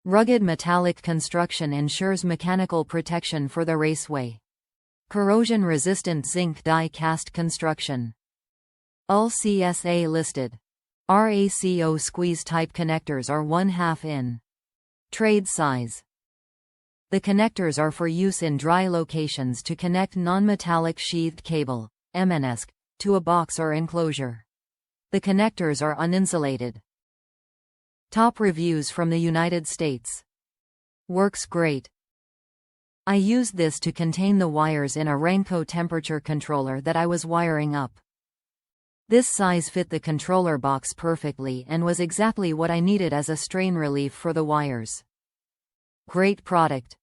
Rugged metallic construction ensures mechanical protection for the raceway. Corrosion-resistant zinc die-cast construction. All CSA listed. RACO Squeeze type connectors are 1/2 in. Trade size. The connectors are for use in dry locations to connect nonmetallic sheathed cable, MNSC, to a box or enclosure. The connectors are uninsulated. Top reviews from the United States. Works great. I used this to contain the wires in a Ranco temperature controller that I was wiring up. This size fit the controller box perfectly and was exactly what I needed as a strain relief for the wires. Great product.